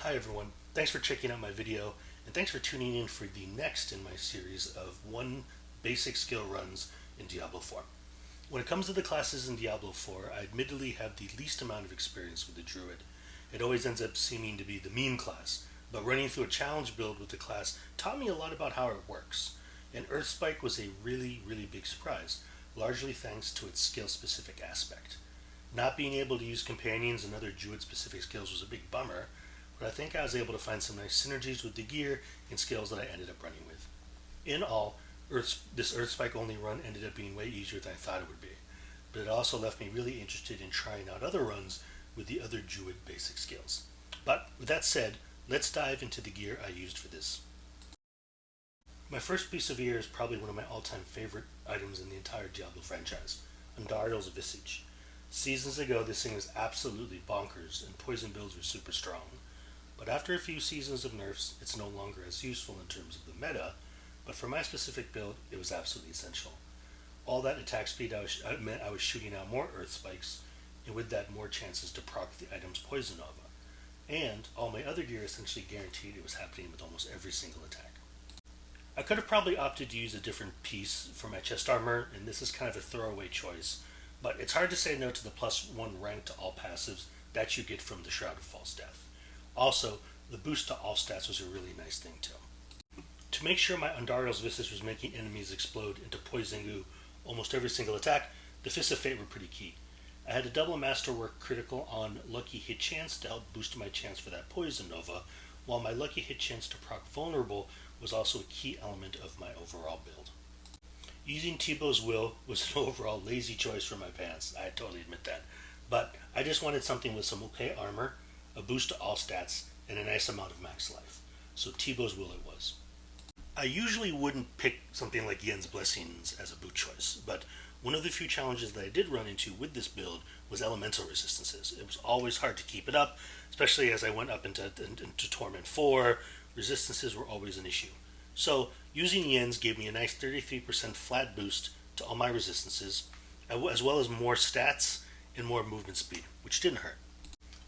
Hi everyone, thanks for checking out my video, and thanks for tuning in for the next in my series of 1 basic skill runs in Diablo 4. When it comes to the classes in Diablo 4, I admittedly have the least amount of experience with the Druid. It always ends up seeming to be the meme class, but running through a challenge build with the class taught me a lot about how it works, and Earthspike was a really big surprise, largely thanks to its skill-specific aspect. Not being able to use companions and other Druid-specific skills was a big bummer, but I think I was able to find some nice synergies with the gear and skills that I ended up running with. In all, this Earthspike only run ended up being way easier than I thought it would be, but it also left me really interested in trying out other runs with the other Druid basic skills. But with that said, let's dive into the gear I used for this. My first piece of gear is probably one of my all-time favorite items in the entire Diablo franchise, Andariel's Visage. Seasons ago, this thing was absolutely bonkers, and poison builds were super strong. But after a few seasons of nerfs, it's no longer as useful in terms of the meta, but for my specific build, it was absolutely essential. All that attack speed meant I was shooting out more Earth Spikes, and with that more chances to proc the item's Poison Nova. And all my other gear essentially guaranteed it was happening with almost every single attack. I could have probably opted to use a different piece for my chest armor, and this is kind of a throwaway choice, but it's hard to say no to the +1 rank to all passives that you get from the Shroud of False Death. Also, the boost to all stats was a really nice thing too. To make sure my Andariel's Visage was making enemies explode into poison goo almost every single attack, the Fists of Fate were pretty key. I had a double Masterwork critical on Lucky Hit Chance to help boost my chance for that Poison Nova, while my Lucky Hit Chance to proc Vulnerable was also a key element of my overall build. Using T-Bow's Will was an overall lazy choice for my pants, I totally admit that, but I just wanted something with some okay armor, a boost to all stats, and a nice amount of max life. So T-Bow's Will it was. I usually wouldn't pick something like Yen's Blessings as a boot choice, but one of the few challenges that I did run into with this build was elemental resistances. It was always hard to keep it up, especially as I went up into Torment 4. Resistances were always an issue. So using Yen's gave me a nice 33% flat boost to all my resistances, as well as more stats and more movement speed, which didn't hurt.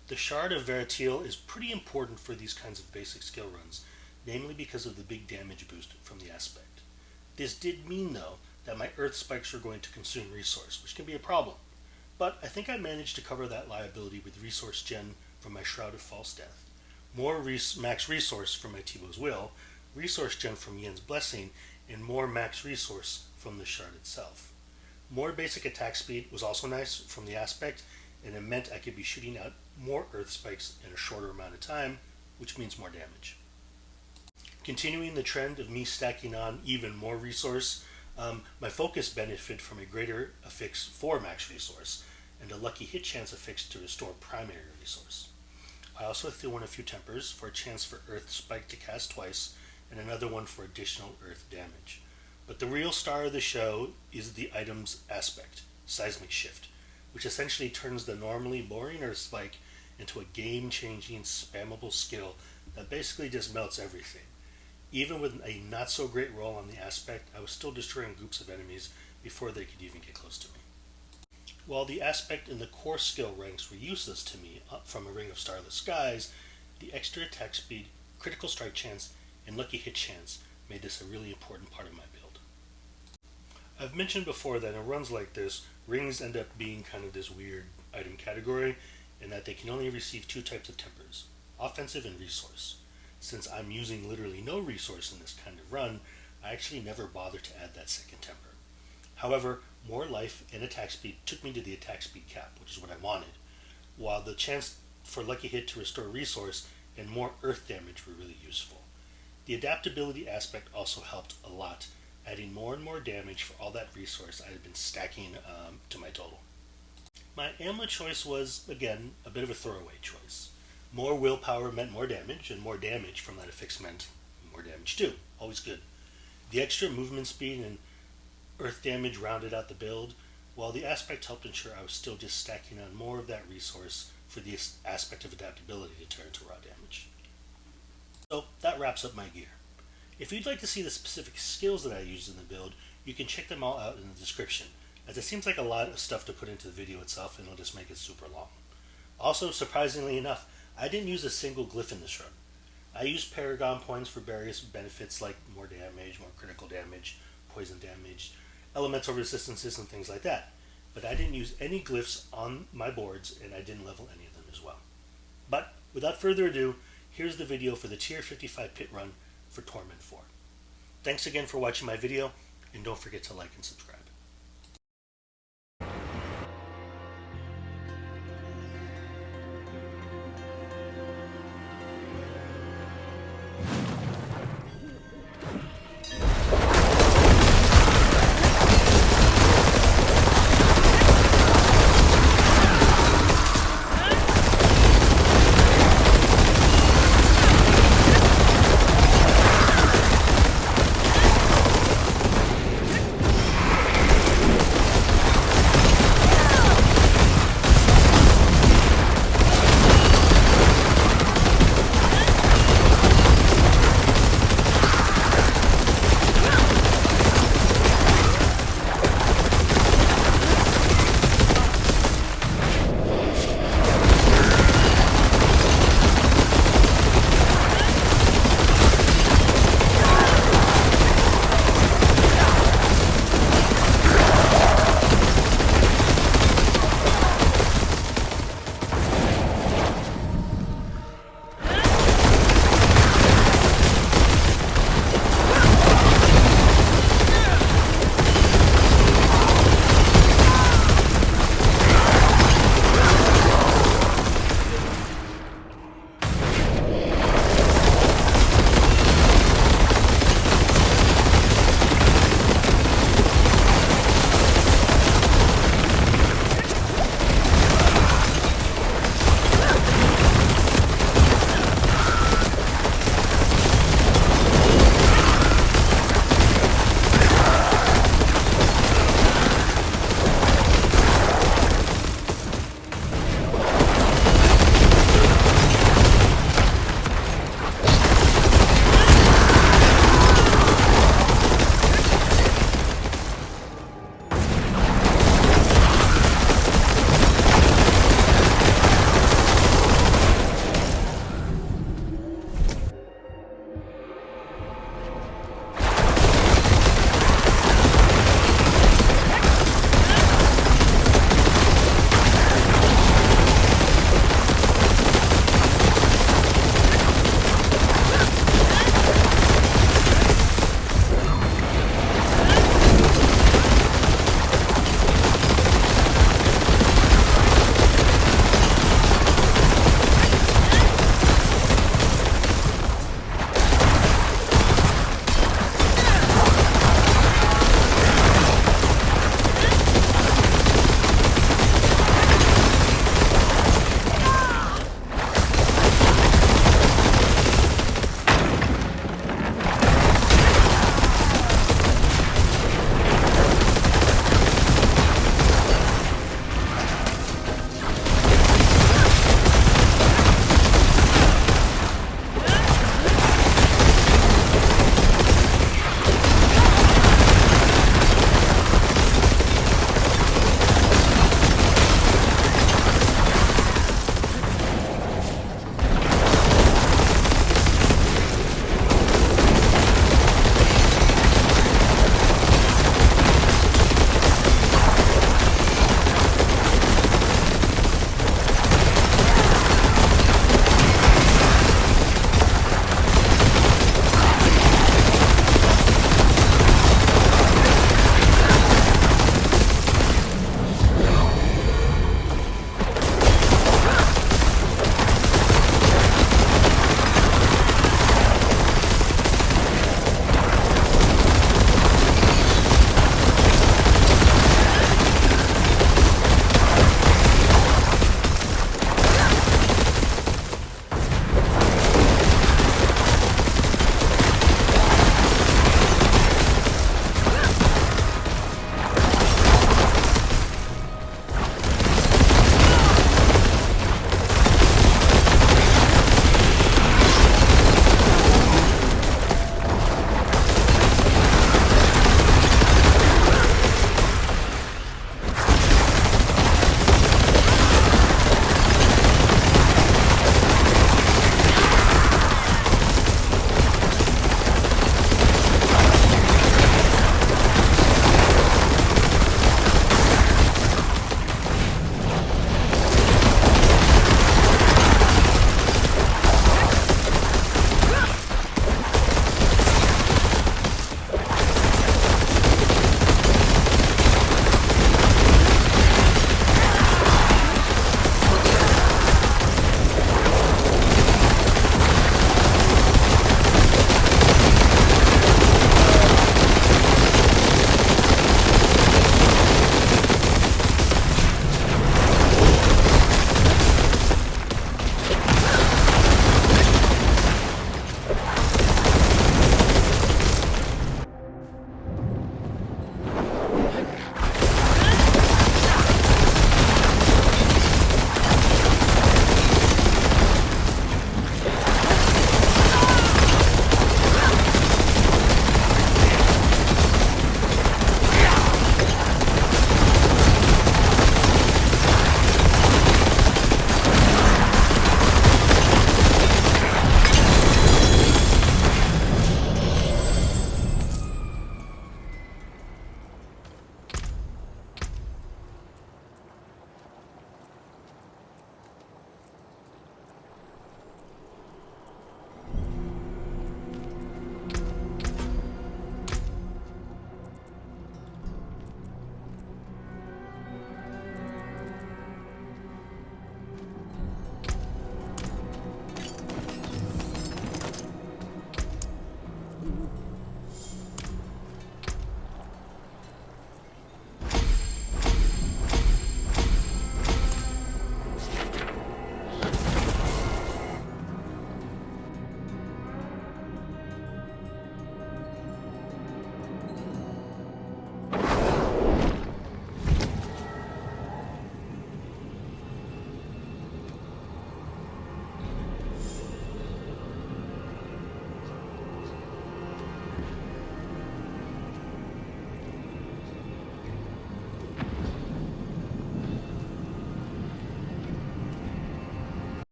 The Shard of Veritiel is pretty important for these kinds of basic skill runs, namely because of the big damage boost from the aspect. This did mean, though, that my Earth Spikes were going to consume resource, which can be a problem, but I think I managed to cover that liability with resource gen from my Shroud of False Death, more max resource from my T-Bow's Will, resource gen from Yen's Blessing, and more max resource from the Shard itself. More basic attack speed was also nice from the aspect, and it meant I could be shooting out more Earth Spikes in a shorter amount of time, which means more damage. Continuing the trend of me stacking on even more resource, my focus benefited from a greater affix for max resource, and a Lucky Hit Chance affix to restore primary resource. I also threw in a few tempers for a chance for Earth Spike to cast twice, and another one for additional Earth damage. But the real star of the show is the item's aspect, Seismic Shift, which essentially turns the normally boring Earth Spike into a game-changing, spammable skill that basically just melts everything. Even with a not-so-great roll on the aspect, I was still destroying groups of enemies before they could even get close to me. While the aspect and the core skill ranks were useless to me from a Ring of Starless Skies, the extra attack speed, critical strike chance, and lucky hit chance made this a really important part of my build. I've mentioned before that in runs like this, rings end up being kind of this weird item category, and that they can only receive 2 types of tempers, offensive and resource. Since I'm using literally no resource in this kind of run, I actually never bothered to add that second temper. However, more life and attack speed took me to the attack speed cap, which is what I wanted, while the chance for lucky hit to restore resource and more earth damage were really useful. The adaptability aspect also helped a lot, adding more and more damage for all that resource I had been stacking to my total. My ammo choice was, again, a bit of a throwaway choice. More willpower meant more damage, and more damage from that affix meant more damage too. Always good. The extra movement speed and earth damage rounded out the build, while the aspect helped ensure I was still just stacking on more of that resource for the aspect of adaptability to turn to raw damage. So that wraps up my gear. If you'd like to see the specific skills that I used in the build, you can check them all out in the description, as it seems like a lot of stuff to put into the video itself and it'll just make it super long. Also, surprisingly enough, I didn't use a single glyph in this run. I used Paragon points for various benefits like more damage, more critical damage, poison damage, elemental resistances, and things like that. But I didn't use any glyphs on my boards, and I didn't level any of them as well. But without further ado, here's the video for the Tier 55 pit run for Torment 4. Thanks again for watching my video, and don't forget to like and subscribe.